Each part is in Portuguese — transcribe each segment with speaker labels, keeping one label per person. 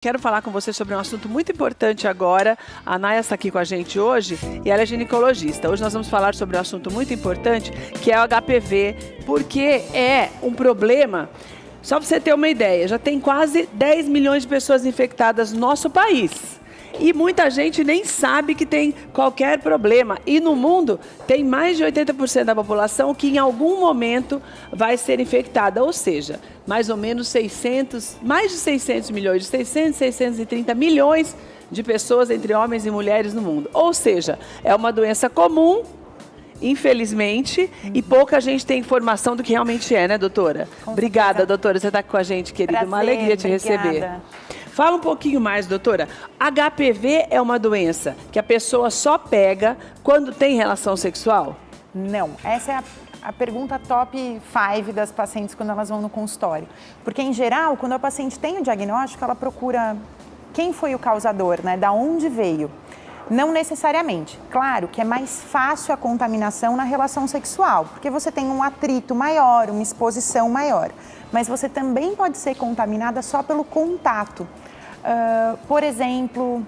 Speaker 1: Quero falar com você sobre um assunto muito importante agora. A Naya está aqui com a gente hoje e ela é ginecologista. Hoje nós vamos falar sobre um assunto muito importante, que é o HPV, porque é um problema. Só para você ter uma ideia, já tem quase 10 milhões de pessoas infectadas no nosso país. E muita gente nem sabe que tem qualquer problema. E no mundo tem mais de 80% da população que em algum momento vai ser infectada. Ou seja, mais ou menos mais de 600 milhões, de 600, 630 milhões de pessoas entre homens e mulheres no mundo. Ou seja, é uma doença comum, infelizmente, e pouca gente tem informação do que realmente é, né, doutora? Obrigada, doutora, você está aqui com a gente, querida.
Speaker 2: Prazer,
Speaker 1: uma alegria te receber. Fala um pouquinho mais, doutora. HPV é uma doença que a pessoa só pega quando tem relação sexual?
Speaker 2: Não, essa é a pergunta top 5 das pacientes quando elas vão no consultório. Porque, em geral, quando a paciente tem o diagnóstico, ela procura quem foi o causador, né? Da onde veio. Não necessariamente. Claro que é mais fácil a contaminação na relação sexual, porque você tem um atrito maior, uma exposição maior. Mas você também pode ser contaminada só pelo contato. Por exemplo,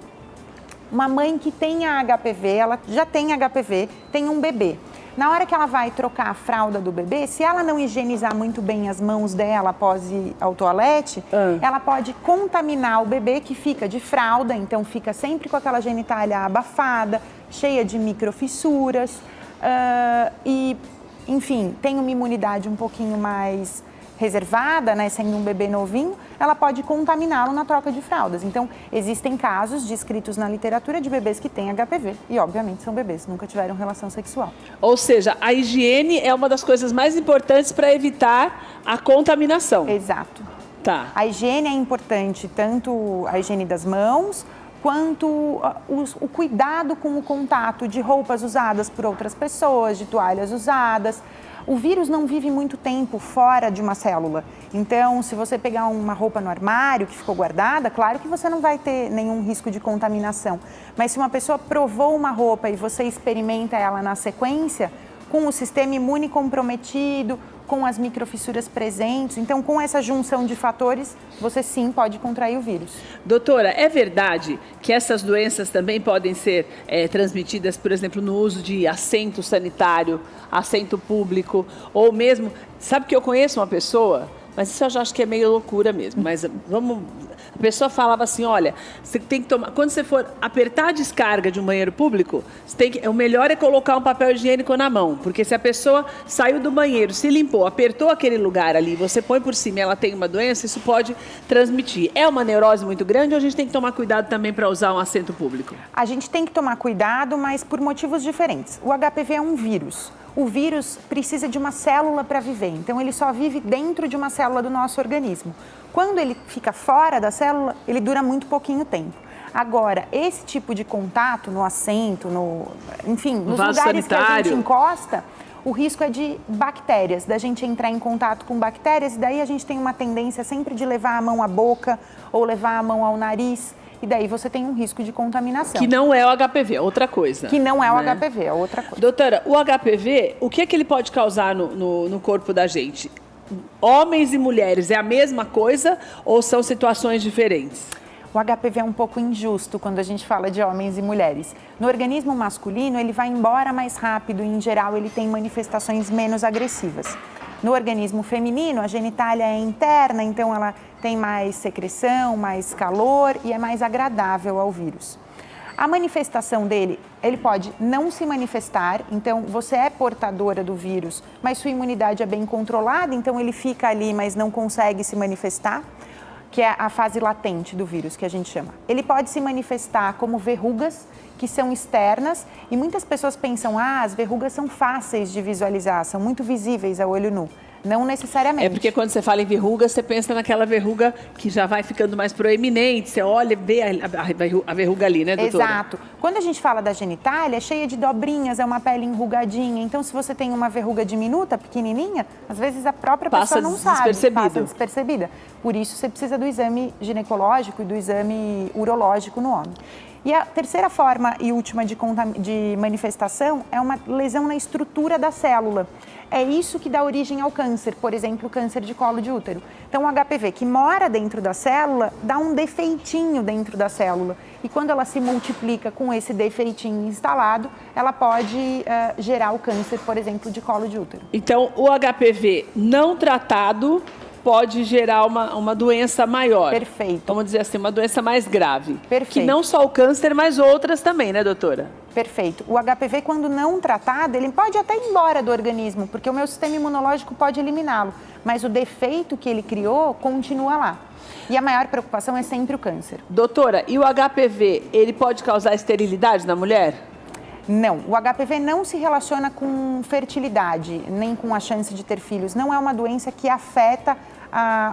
Speaker 2: uma mãe que tem a HPV, ela já tem HPV, tem um bebê. Na hora que ela vai trocar a fralda do bebê, se ela não higienizar muito bem as mãos dela após ir ao toalete, ela pode contaminar o bebê que fica de fralda, então fica sempre com aquela genitália abafada, cheia de microfissuras e, enfim, tem uma imunidade um pouquinho mais reservada, né, sendo um bebê novinho, ela pode contaminá-lo na troca de fraldas. Então, existem casos descritos na literatura de bebês que têm HPV e, obviamente, são bebês, nunca tiveram relação sexual.
Speaker 1: Ou seja, a higiene é uma das coisas mais importantes para evitar a contaminação.
Speaker 2: Exato.
Speaker 1: Tá.
Speaker 2: A higiene é importante, tanto a higiene das mãos, quanto o cuidado com o contato de roupas usadas por outras pessoas, de toalhas usadas. O vírus não vive muito tempo fora de uma célula. Então, se você pegar uma roupa no armário que ficou guardada, claro que você não vai ter nenhum risco de contaminação. Mas se uma pessoa provou uma roupa e você experimenta ela na sequência, com o sistema imune comprometido, com as microfissuras presentes, então com essa junção de fatores, você sim pode contrair o vírus.
Speaker 1: Doutora, é verdade que essas doenças também podem ser transmitidas, por exemplo, no uso de assento sanitário, assento público, ou mesmo, sabe que eu conheço uma pessoa, mas isso eu já acho que é meio loucura mesmo, mas vamos... A pessoa falava assim, olha, você tem que tomar... Quando você for apertar a descarga de um banheiro público, o melhor é colocar um papel higiênico na mão, porque se a pessoa saiu do banheiro, se limpou, apertou aquele lugar ali, você põe por cima e ela tem uma doença, isso pode transmitir. É uma neurose muito grande ou a gente tem que tomar cuidado também para usar um assento público?
Speaker 2: A gente tem que tomar cuidado, mas por motivos diferentes. O HPV é um vírus. O vírus precisa de uma célula para viver, então ele só vive dentro de uma célula do nosso organismo. Quando ele fica fora da célula, ele dura muito pouquinho tempo. Agora, esse tipo de contato no assento, enfim, nos lugares sanitário que a gente encosta, o risco é de bactérias, da gente entrar em contato com bactérias, e daí a gente tem uma tendência sempre de levar a mão à boca ou levar a mão ao nariz. E daí você tem um risco de contaminação.
Speaker 1: Que não é o HPV, é outra coisa.
Speaker 2: Que não é o HPV, é outra coisa.
Speaker 1: Doutora, o HPV, o que é que ele pode causar no corpo da gente? Homens e mulheres é a mesma coisa ou são situações diferentes?
Speaker 2: O HPV é um pouco injusto quando a gente fala de homens e mulheres. No organismo masculino, ele vai embora mais rápido e, em geral, ele tem manifestações menos agressivas. No organismo feminino, a genitália é interna, então ela tem mais secreção, mais calor e é mais agradável ao vírus. A manifestação dele, ele pode não se manifestar, então você é portadora do vírus, mas sua imunidade é bem controlada, então ele fica ali, mas não consegue se manifestar, que é a fase latente do vírus, que a gente chama. Ele pode se manifestar como verrugas, que são externas, e muitas pessoas pensam, as verrugas são fáceis de visualizar, são muito visíveis ao olho nu. Não necessariamente.
Speaker 1: É porque quando você fala em verruga, você pensa naquela verruga que já vai ficando mais proeminente, você olha e vê a verruga ali, né, doutora?
Speaker 2: Exato. Quando a gente fala da genitália, é cheia de dobrinhas, é uma pele enrugadinha, então se você tem uma verruga diminuta, pequenininha, às vezes a própria pessoa não sabe. Passa despercebida. Por isso você precisa do exame ginecológico e do exame urológico no homem. E a terceira forma e última de manifestação é uma lesão na estrutura da célula. é isso que dá origem ao câncer, por exemplo, o câncer de colo de útero. Então, o HPV que mora dentro da célula dá um defeitinho dentro da célula. E quando ela se multiplica com esse defeitinho instalado, ela pode gerar o câncer, por exemplo, de colo de útero.
Speaker 1: Então, o HPV não tratado pode gerar uma doença maior.
Speaker 2: Perfeito.
Speaker 1: Vamos dizer assim, uma doença mais grave.
Speaker 2: Perfeito.
Speaker 1: Que não só o câncer, mas outras também, né, doutora?
Speaker 2: Perfeito. O HPV, quando não tratado, ele pode até ir embora do organismo, porque o meu sistema imunológico pode eliminá-lo, mas o defeito que ele criou continua lá. E a maior preocupação é sempre o câncer.
Speaker 1: Doutora, e o HPV, ele pode causar esterilidade na mulher?
Speaker 2: Não, o HPV não se relaciona com fertilidade, nem com a chance de ter filhos. Não é uma doença que afeta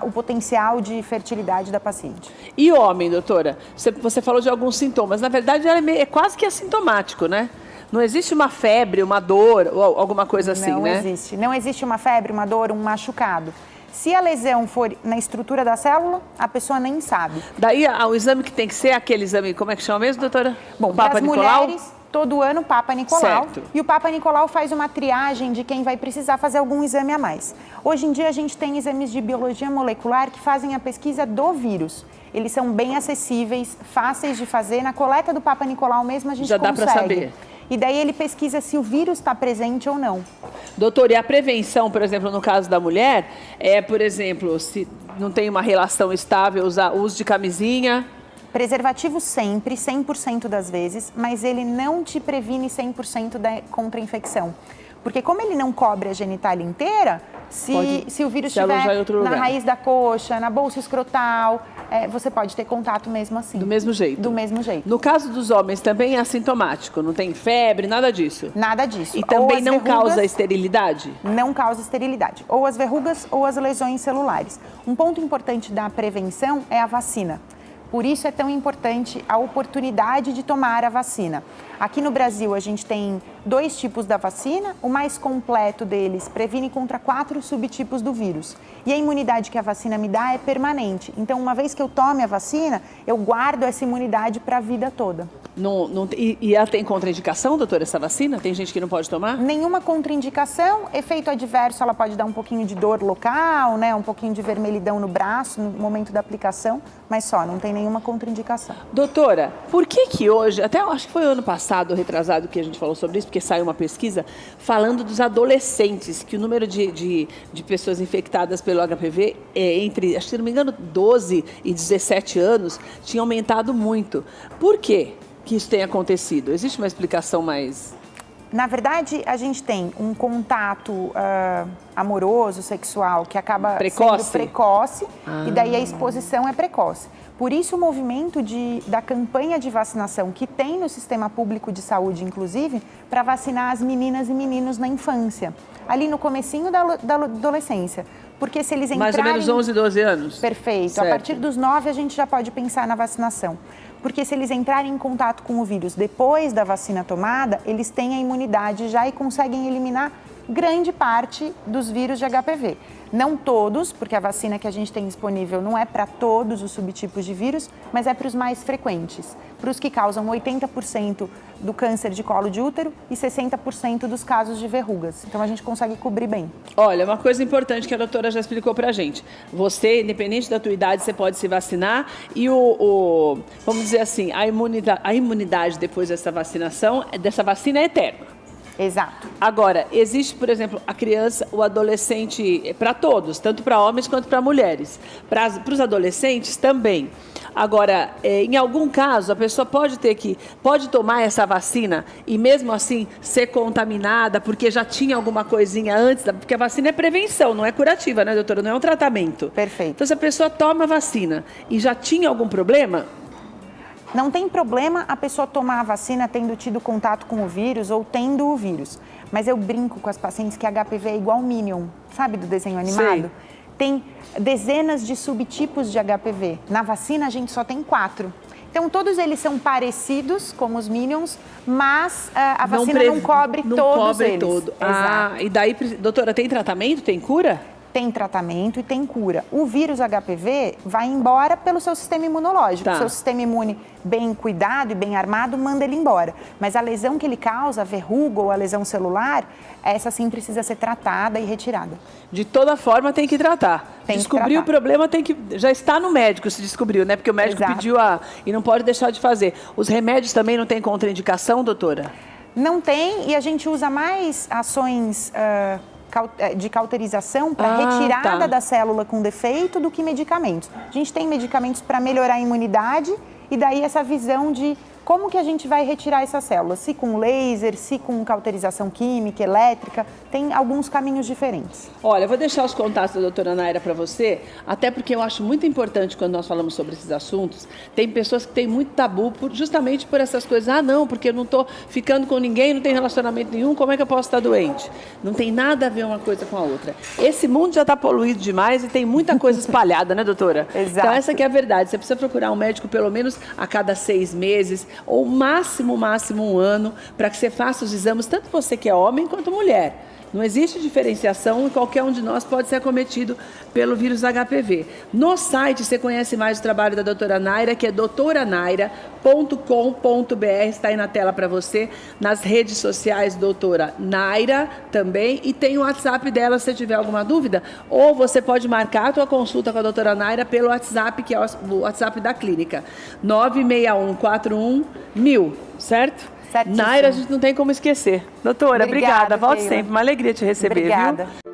Speaker 2: o potencial de fertilidade da paciente.
Speaker 1: E o homem, doutora? Você falou de alguns sintomas. Na verdade, é quase que assintomático, né? Não existe uma febre, uma dor ou alguma coisa assim,
Speaker 2: né? Não existe. Não existe uma febre, uma dor, um machucado. Se a lesão for na estrutura da célula, a pessoa nem sabe.
Speaker 1: Daí, o exame que tem que ser aquele exame, como é que chama mesmo, doutora?
Speaker 2: Bom, para as mulheres, todo ano, Papa Nicolau.
Speaker 1: Certo.
Speaker 2: E o Papa Nicolau faz uma triagem de quem vai precisar fazer algum exame a mais. Hoje em dia, a gente tem exames de biologia molecular que fazem a pesquisa do vírus. Eles são bem acessíveis, fáceis de fazer. Na coleta do Papa Nicolau mesmo, a gente consegue.
Speaker 1: Já dá para saber.
Speaker 2: E daí ele pesquisa se o vírus está presente ou não.
Speaker 1: Doutor, e a prevenção, por exemplo, no caso da mulher, por exemplo, se não tem uma relação estável, usar uso de camisinha?
Speaker 2: Preservativo sempre, 100% das vezes, mas ele não te previne 100% contra a infecção. Porque como ele não cobre a genitália inteira, se o vírus estiver na raiz da coxa, na bolsa escrotal, você pode ter contato mesmo assim.
Speaker 1: Do mesmo jeito?
Speaker 2: Do mesmo jeito.
Speaker 1: No caso dos homens também é assintomático, não tem febre, nada disso?
Speaker 2: Nada disso.
Speaker 1: E também não causa esterilidade?
Speaker 2: Não causa esterilidade. Ou as verrugas ou as lesões celulares. Um ponto importante da prevenção é a vacina. Por isso é tão importante a oportunidade de tomar a vacina. Aqui no Brasil, a gente tem 2 tipos da vacina. O mais completo deles previne contra 4 subtipos do vírus. E a imunidade que a vacina me dá é permanente. Então, uma vez que eu tome a vacina, eu guardo essa imunidade para a vida toda.
Speaker 1: E ela tem contraindicação, doutora, essa vacina? Tem gente que não pode tomar?
Speaker 2: Nenhuma contraindicação. Efeito adverso, ela pode dar um pouquinho de dor local, né? Um pouquinho de vermelhidão no braço no momento da aplicação, mas só, não tem nenhuma contraindicação.
Speaker 1: Doutora, por que hoje, até eu acho que foi ano passado, retrasado, que a gente falou sobre isso, porque saiu uma pesquisa falando dos adolescentes, que o número de pessoas infectadas pelo HPV entre, acho que se não me engano, 12 e 17 anos, tinha aumentado muito. Por quê que isso tem acontecido? Existe uma explicação mais...
Speaker 2: Na verdade, a gente tem um contato amoroso, sexual, que acaba sendo precoce, e daí a exposição é precoce. Por isso, o movimento da campanha de vacinação que tem no sistema público de saúde, inclusive, para vacinar as meninas e meninos na infância, ali no comecinho da adolescência. Porque se eles entrarem...
Speaker 1: Mais ou menos 11, 12 anos.
Speaker 2: Perfeito. Certo. A partir dos 9, a gente já pode pensar na vacinação. Porque se eles entrarem em contato com o vírus depois da vacina tomada, eles têm a imunidade já e conseguem eliminar grande parte dos vírus de HPV. Não todos, porque a vacina que a gente tem disponível não é para todos os subtipos de vírus, mas é para os mais frequentes, para os que causam 80% do câncer de colo de útero e 60% dos casos de verrugas. Então a gente consegue cobrir bem.
Speaker 1: Olha, uma coisa importante que a doutora já explicou para a gente. Você, independente da tua idade, você pode se vacinar e vamos dizer assim, a imunidade depois dessa vacinação, dessa vacina é eterna.
Speaker 2: Exato.
Speaker 1: Agora, existe, por exemplo, a criança, o adolescente, para todos, tanto para homens quanto para mulheres. Para os adolescentes também. Agora, em algum caso, a pessoa pode tomar essa vacina e mesmo assim ser contaminada porque já tinha alguma coisinha antes, porque a vacina é prevenção, não é curativa, né, doutora? Não é um tratamento.
Speaker 2: Perfeito.
Speaker 1: Então, se a pessoa toma a vacina e já tinha algum problema...
Speaker 2: Não tem problema a pessoa tomar a vacina tendo tido contato com o vírus ou tendo o vírus. Mas eu brinco com as pacientes que HPV é igual Minion, sabe do desenho animado?
Speaker 1: Sei.
Speaker 2: Tem dezenas de subtipos de HPV. Na vacina a gente só tem 4. Então todos eles são parecidos, como os Minions, mas a vacina não cobre todos eles.
Speaker 1: E daí, doutora, tem tratamento? Tem cura?
Speaker 2: tem tratamento e tem cura. O vírus HPV vai embora pelo seu sistema imunológico.
Speaker 1: Tá.
Speaker 2: Seu sistema imune bem cuidado e bem armado manda ele embora. Mas a lesão que ele causa, a verruga ou a lesão celular, essa sim precisa ser tratada e retirada.
Speaker 1: De toda forma tem que tratar. Descobriu o problema, tem que... Já está no médico, se descobriu, né? Porque o médico pediu e não pode deixar de fazer. Os remédios também não tem contraindicação, doutora?
Speaker 2: Não tem, e a gente usa mais ações de cauterização para retirada da célula com defeito do que medicamentos. A gente tem medicamentos para melhorar a imunidade e daí essa visão de como que a gente vai retirar essa célula, se com laser, se com cauterização química, elétrica, tem alguns caminhos diferentes.
Speaker 1: Olha, eu vou deixar os contatos da doutora Naira para você, até porque eu acho muito importante quando nós falamos sobre esses assuntos, tem pessoas que têm muito tabu justamente por essas coisas. Ah, não, porque eu não estou ficando com ninguém, não tenho relacionamento nenhum, como é que eu posso estar doente? Não tem nada a ver uma coisa com a outra. Esse mundo já está poluído demais e tem muita coisa espalhada, né, doutora?
Speaker 2: Exato.
Speaker 1: Então, essa que é a verdade. Você precisa procurar um médico pelo menos a cada 6 meses, ou máximo 1 ano, para que você faça os exames, tanto você que é homem quanto mulher. Não existe diferenciação e qualquer um de nós pode ser acometido pelo vírus HPV. No site você conhece mais o trabalho da doutora Naira, que é doutoranaira.com.br, está aí na tela para você. Nas redes sociais, doutora Naira também. E tem o WhatsApp dela se você tiver alguma dúvida. Ou você pode marcar a sua consulta com a doutora Naira pelo WhatsApp, que é o WhatsApp da clínica. 961411000, certo?
Speaker 2: Certíssimo.
Speaker 1: Naira, a gente não tem como esquecer. Doutora, obrigada. Volte sempre. Uma alegria te receber,
Speaker 2: Obrigada.
Speaker 1: Viu?